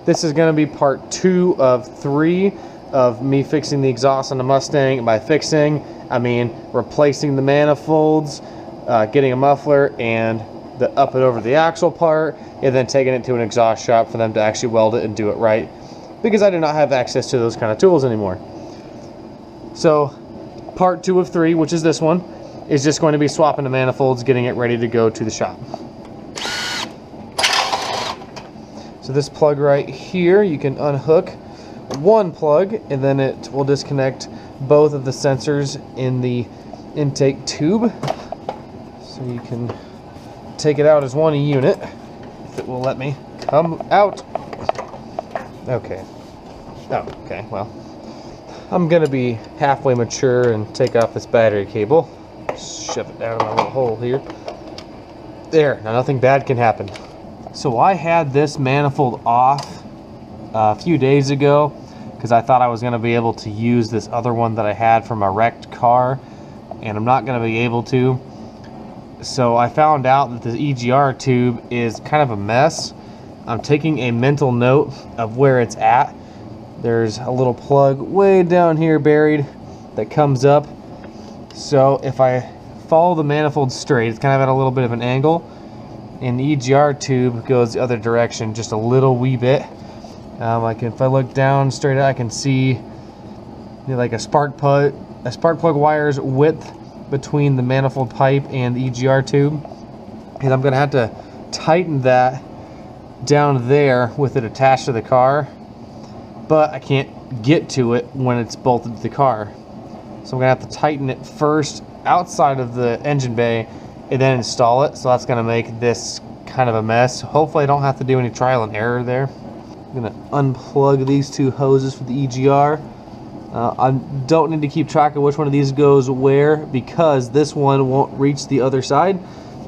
this is going to be part 2 of 3 of me fixing the exhaust on the Mustang. By fixing, I mean replacing the manifolds, getting a muffler, and up it over the axle part, and then taking it to an exhaust shop for them to actually weld it and do it right, because I do not have access to those kind of tools anymore. So part 2 of 3, which is this one, is just going to be swapping the manifolds, getting it ready to go to the shop. So this plug right here, you can unhook one plug, and then it will disconnect both of the sensors in the intake tube. So you can take it out as one unit, if it will let me come out. Okay. Oh, okay, well, I'm gonna be halfway mature and take off this battery cable. Shove it down in my little hole here. There, now nothing bad can happen. So I had this manifold off a few days ago because I thought I was gonna be able to use this other one that I had from a wrecked car, and I'm not gonna be able to. So I found out that the EGR tube is kind of a mess. I'm taking a mental note of where it's at. There's a little plug way down here buried that comes up. So if I follow the manifold straight, it's kind of at a little bit of an angle, and the EGR tube goes the other direction just a little wee bit. If I look down straight, I can see like a spark plug wire's width between the manifold pipe and the EGR tube, and I'm gonna have to tighten that down there with it attached to the car, but I can't get to it when it's bolted to the car. So I'm gonna have to tighten it first outside of the engine bay and then install it. So that's gonna make this kind of a mess. Hopefully I don't have to do any trial and error there. I'm gonna unplug these 2 hoses for the EGR. I don't need to keep track of which one of these goes where, because this one won't reach the other side,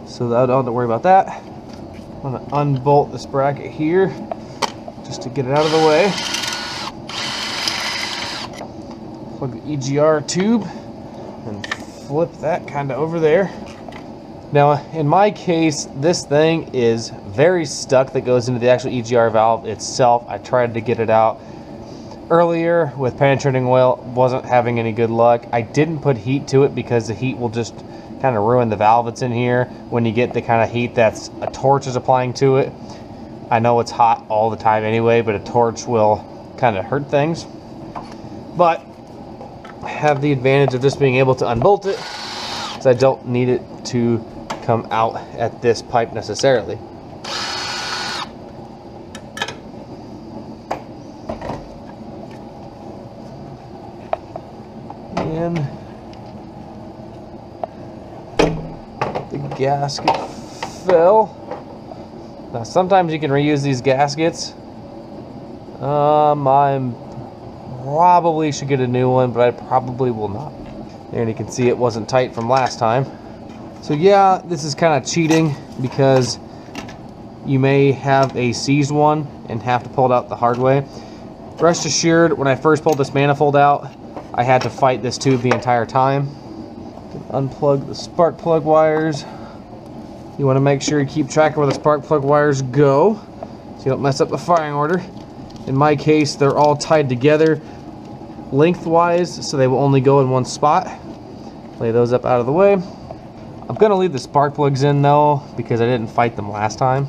so I don't have to worry about that. I'm going to unbolt this bracket here just to get it out of the way. Plug the EGR tube and flip that kind of over there. Now in my case, this thing is very stuck that goes into the actual EGR valve itself. I tried to get it out earlier with penetrating oil, wasn't having any good luck. I didn't put heat to it because the heat will just kind of ruin the valve that's in here when you get the kind of heat that's a torch is applying to it. I know it's hot all the time anyway, but a torch will kind of hurt things. But I have the advantage of just being able to unbolt it, so I don't need it to come out at this pipe necessarily. And the gasket fell. Now sometimes you can reuse these gaskets. I probably should get a new one, but I probably will not. There, and you can see it wasn't tight from last time. So yeah, this is kind of cheating because you may have a seized one and have to pull it out the hard way. Rest assured, when I first pulled this manifold out, I had to fight this tube the entire time. Unplug the spark plug wires. You want to make sure you keep track of where the spark plug wires go so you don't mess up the firing order. In my case, they're all tied together lengthwise, so they will only go in one spot. Lay those up out of the way. I'm going to leave the spark plugs in though, because I didn't fight them last time.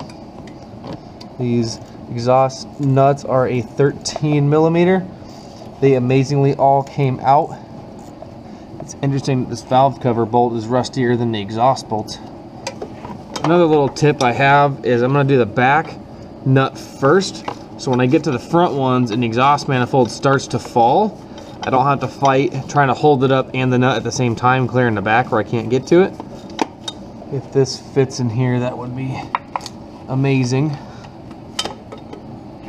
These exhaust nuts are a 13mm. They amazingly all came out. It's interesting that this valve cover bolt is rustier than the exhaust bolts. Another little tip I have is I'm going to do the back nut first, so when I get to the front ones and the exhaust manifold starts to fall, I don't have to fight trying to hold it up and the nut at the same time, clearing the back where I can't get to it. If this fits in here, that would be amazing.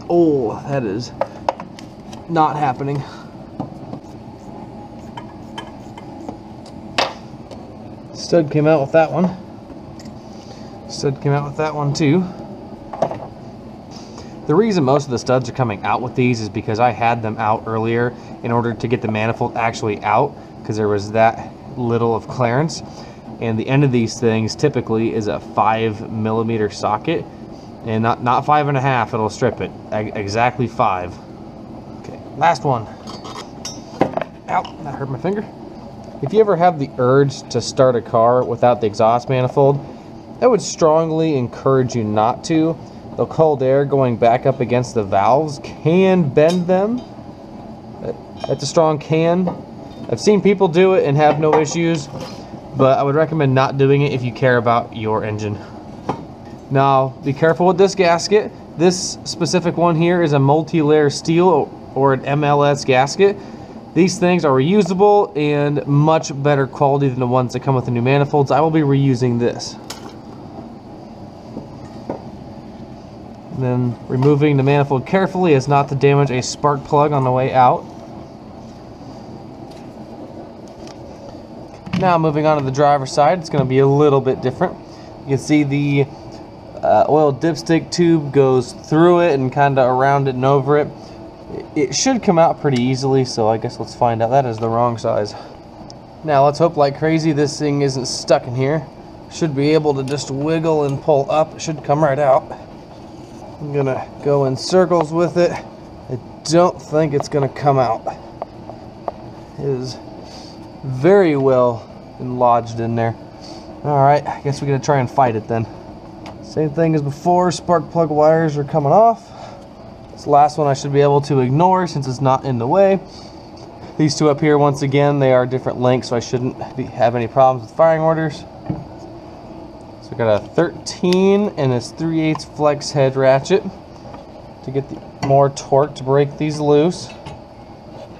Oh, that is not happening. Stud came out with that one. Stud came out with that one too. The reason most of the studs are coming out with these is because I had them out earlier in order to get the manifold actually out, because there was that little of clearance. And the end of these things typically is a 5mm socket, And not 5.5, it'll strip it. Exactly 5. Okay, last one. Ow, that hurt my finger. If you ever have the urge to start a car without the exhaust manifold, I would strongly encourage you not to. The cold air going back up against the valves can bend them. That's a strong can. I've seen people do it and have no issues, but I would recommend not doing it if you care about your engine. Now, be careful with this gasket. This specific one here is a multi-layer steel or an MLS gasket. These things are reusable and much better quality than the ones that come with the new manifolds. I will be reusing this. And then removing the manifold carefully as not to damage a spark plug on the way out. Now moving on to the driver's side, it's going to be a little bit different. You can see the oil dipstick tube goes through it and kind of around it and over it. It should come out pretty easily, so I guess let's find out. That is the wrong size. Now let's hope like crazy this thing isn't stuck in here. Should be able to just wiggle and pull up. It should come right out. I'm gonna go in circles with it. I don't think it's gonna come out. It is very well lodged in there. Alright, I guess we're gonna try and fight it then. Same thing as before, spark plug wires are coming off. This last one I should be able to ignore since it's not in the way. These two up here, once again, they are different lengths, so I shouldn't have any problems with firing orders. So I got a 13 and this 3/8 flex head ratchet to get more torque to break these loose.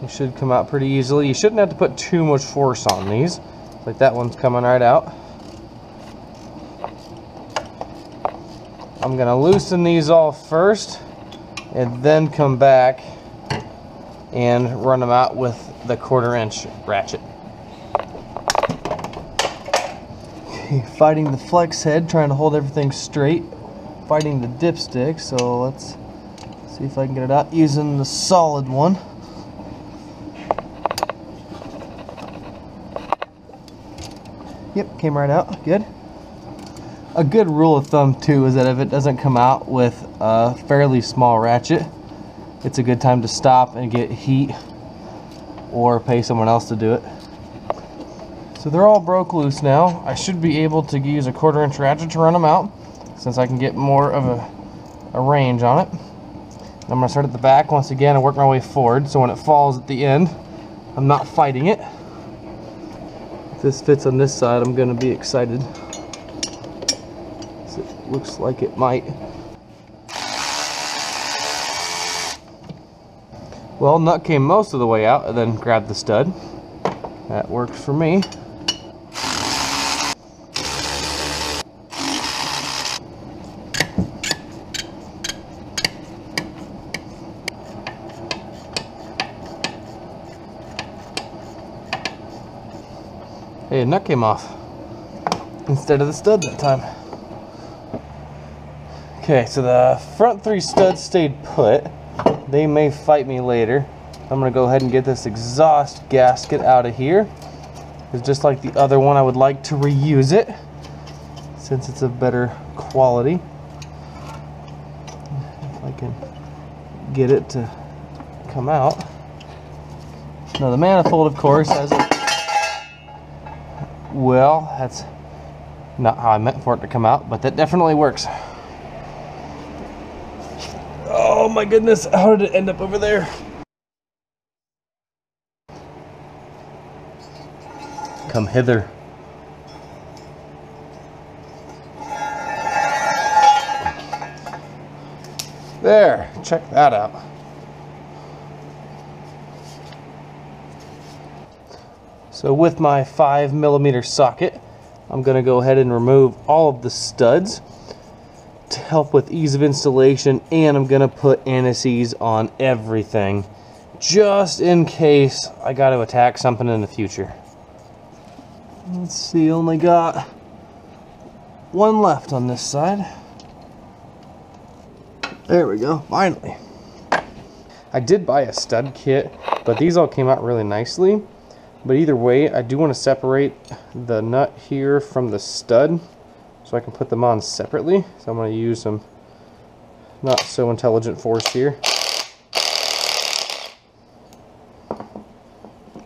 It should come out pretty easily. You shouldn't have to put too much force on these. Like that one's coming right out. I'm gonna loosen these all first and then come back and run them out with the 1/4" ratchet. Okay, fighting the flex head, trying to hold everything straight. Fighting the dipstick, so let's see if I can get it out using the solid one. Yep, came right out, good. A good rule of thumb too is that if it doesn't come out with a fairly small ratchet, it's a good time to stop and get heat or pay someone else to do it. So they're all broke loose now. I should be able to use a 1/4" ratchet to run them out since I can get more of a range on it. I'm going to start at the back once again and work my way forward so when it falls at the end, I'm not fighting it. If this fits on this side, I'm going to be excited. It looks like it might. Well, nut came most of the way out and then grabbed the stud. That works for me. Hey, a nut came off instead of the stud that time. Okay, so the front 3 studs stayed put. They may fight me later. I'm gonna go ahead and get this exhaust gasket out of here. It's just like the other one, I would like to reuse it since it's of better quality. If I can get it to come out. Now the manifold, of course, has a... Well, that's not how I meant for it to come out, but that definitely works. Oh my goodness, how did it end up over there? Come hither. There, check that out. So with my 5mm socket, I'm going to go ahead and remove all of the studs to help with ease of installation, and I'm going to put anti-seize on everything just in case I got to attack something in the future. Let's see, only got one left on this side. There we go, finally. I did buy a stud kit, but these all came out really nicely. But either way, I do want to separate the nut here from the stud so I can put them on separately. So I'm going to use some not so intelligent force here.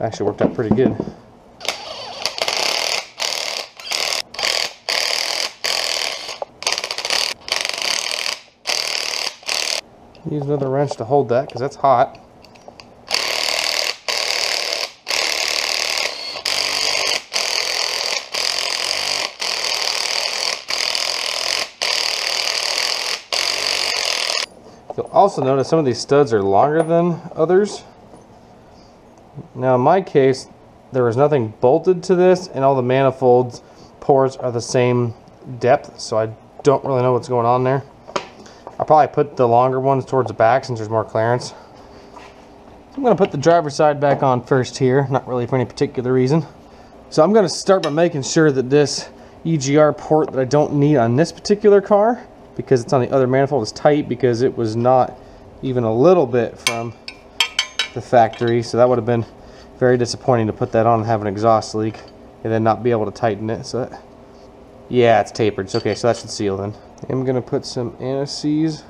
Actually worked out pretty good. Use another wrench to hold that because that's hot. You'll also notice some of these studs are longer than others. Now in my case, there was nothing bolted to this, and all the manifolds pores are the same depth, so I don't really know what's going on there. I'll probably put the longer ones towards the back since there's more clearance. So I'm going to put the driver's side back on first here, not really for any particular reason. So I'm going to start by making sure that this EGR port that I don't need on this particular car, because it's on the other manifold, is tight, because it was not even a little bit from the factory. So that would have been very disappointing to put that on and have an exhaust leak and then not be able to tighten it. So that, yeah, it's tapered. So, okay, so that should seal then. I'm going to put some anti-seize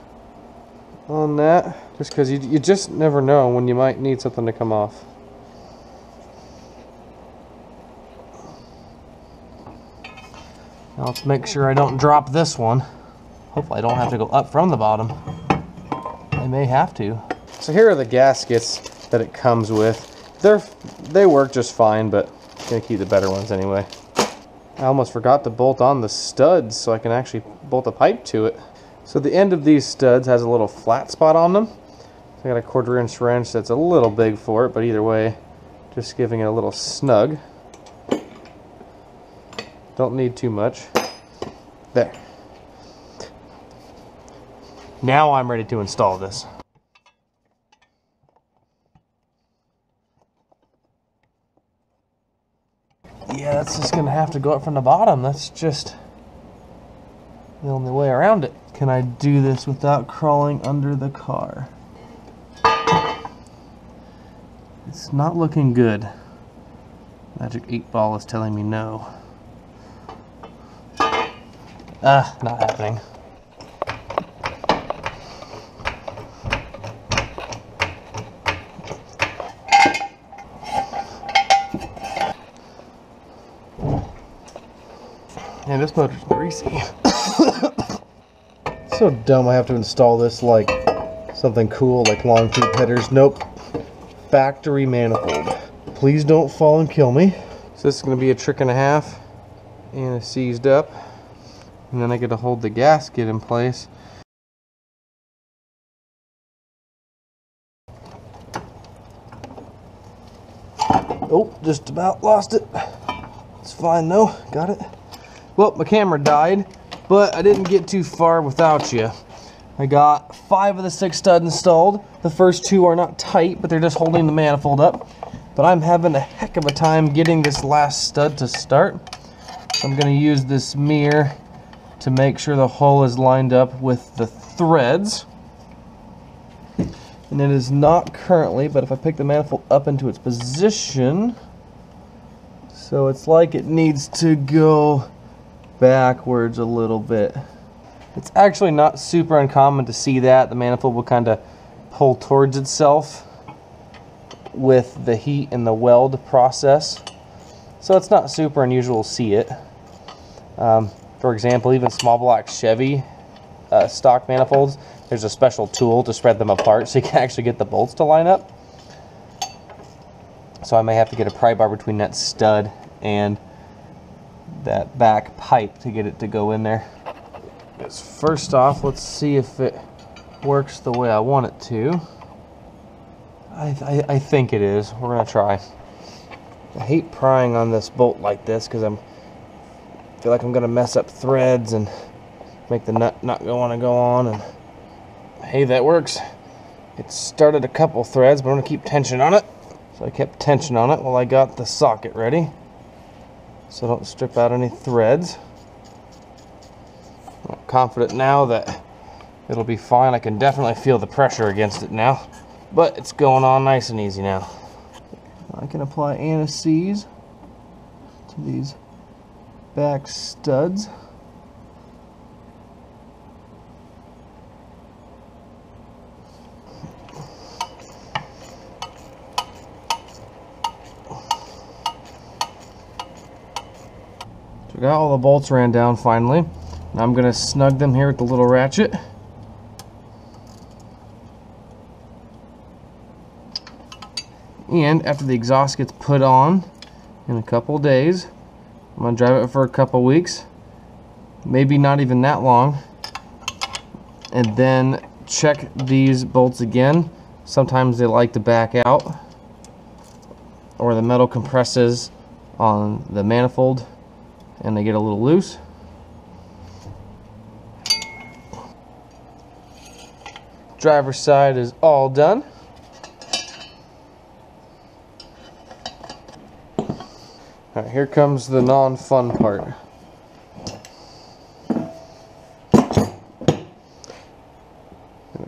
on that, just because you just never know when you might need something to come off. Now let's make sure I don't drop this one. Hopefully I don't have to go up from the bottom. I may have to. So here are the gaskets that it comes with. They work just fine, but I'm going to keep the better ones anyway. I almost forgot to bolt on the studs so I can actually bolt a pipe to it. So the end of these studs has a little flat spot on them. So I got a 1/4 inch wrench that's a little big for it, but either way, just giving it a little snug. Don't need too much. There. Now I'm ready to install this. Yeah, that's just gonna have to go up from the bottom. That's just the only way around it. Can I do this without crawling under the car? It's not looking good. Magic 8-ball is telling me no. Not happening. Man, this motor's greasy. So dumb I have to install this like something cool like long tube headers. Nope. Factory manifold. Please don't fall and kill me. So this is going to be a 1.5 and it's seized up. And then I get to hold the gasket in place. Oh, just about lost it. It's fine though. Got it. Well, my camera died, but I didn't get too far without you. I got 5 of the 6 studs installed. The first 2 are not tight, but they're just holding the manifold up. But I'm having a heck of a time getting this last stud to start. So I'm going to use this mirror to make sure the hole is lined up with the threads. And it is not currently, but if I pick the manifold up into its position, so it's like it needs to go backwards a little bit. It's actually not super uncommon to see that. The manifold will kind of pull towards itself with the heat and the weld process. So it's not super unusual to see it. For example, even small block Chevy stock manifolds, there's a special tool to spread them apart so you can actually get the bolts to line up. So I may have to get a pry bar between that stud and that back pipe to get it to go in there. First off, let's see if it works the way I want it to. I think it is. We're gonna try. I hate prying on this bolt like this because I feel like I'm gonna mess up threads and make the nut not want to go on. And hey, that works. It started a couple threads, but I'm gonna keep tension on it. So I kept tension on it while I got the socket ready, so don't strip out any threads. I'm confident now that it'll be fine. I can definitely feel the pressure against it now, but it's going on nice and easy now. I can apply anti-seize to these back studs. So we got all the bolts ran down finally. Now I'm going to snug them here with the little ratchet. And after the exhaust gets put on in a couple days, I'm going to drive it for a couple weeks, maybe not even that long, and then check these bolts again. Sometimes they like to back out, or the metal compresses on the manifold and they get a little loose. Driver's side is all done. Alright, here comes the non-fun part. Gonna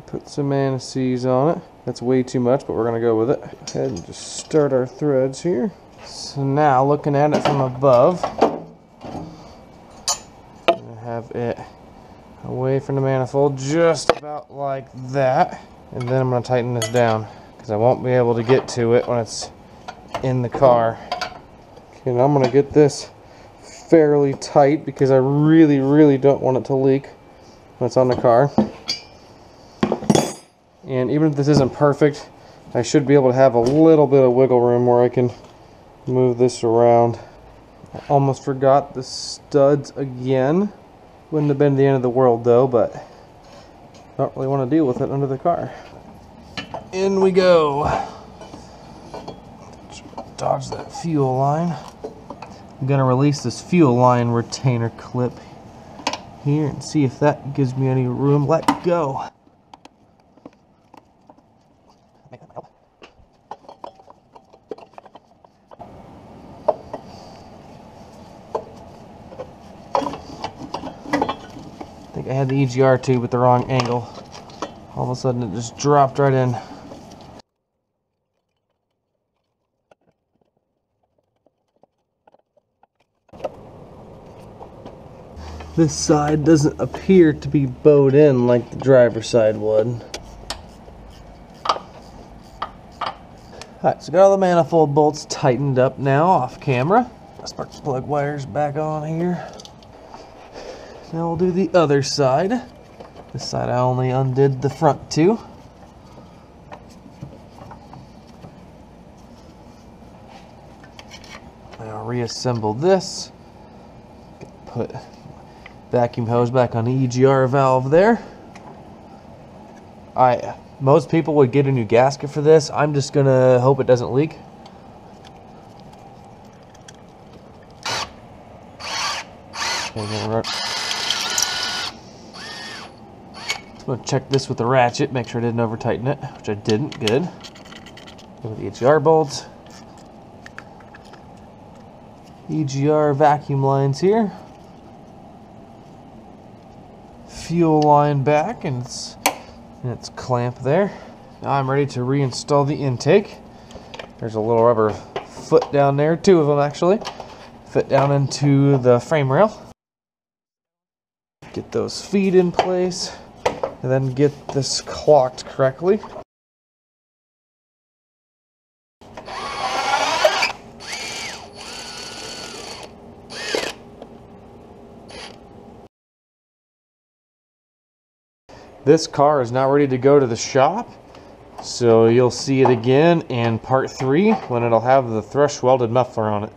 put some manifolds on it. That's way too much, but we're gonna go with it. Go ahead and just start our threads here. So now, looking at it from above, I'm gonna have it away from the manifold, just about like that. And then I'm gonna tighten this down, because I won't be able to get to it when it's in the car. And I'm gonna get this fairly tight because I really don't want it to leak when it's on the car. And even if this isn't perfect, I should be able to have a little bit of wiggle room where I can move this around. I almost forgot the studs again. Wouldn't have been the end of the world though, but I don't really want to deal with it under the car. In we go. Dodge that fuel line. I'm gonna release this fuel line retainer clip here and see if that gives me any room. Let go. I think I had the EGR tube with the wrong angle. All of a sudden it just dropped right in. This side doesn't appear to be bowed in like the driver's side would. Alright, so got all the manifold bolts tightened up now off camera. Spark plug wires back on here. Now we'll do the other side. This side I only undid the front two. Now reassemble this. Put vacuum hose back on the EGR valve there. Most people would get a new gasket for this. I'm just gonna hope it doesn't leak. I'm gonna check this with the ratchet, make sure I didn't over tighten it, which I didn't. Good. Go with the EGR bolts. EGR vacuum lines here. Fuel line back and its clamp there. Now I'm ready to reinstall the intake. There's a little rubber foot down there, two of them actually, fit down into the frame rail. Get those feet in place and then get this clocked correctly. This car is now ready to go to the shop, so you'll see it again in part 3 when it'll have the thrush welded muffler on it.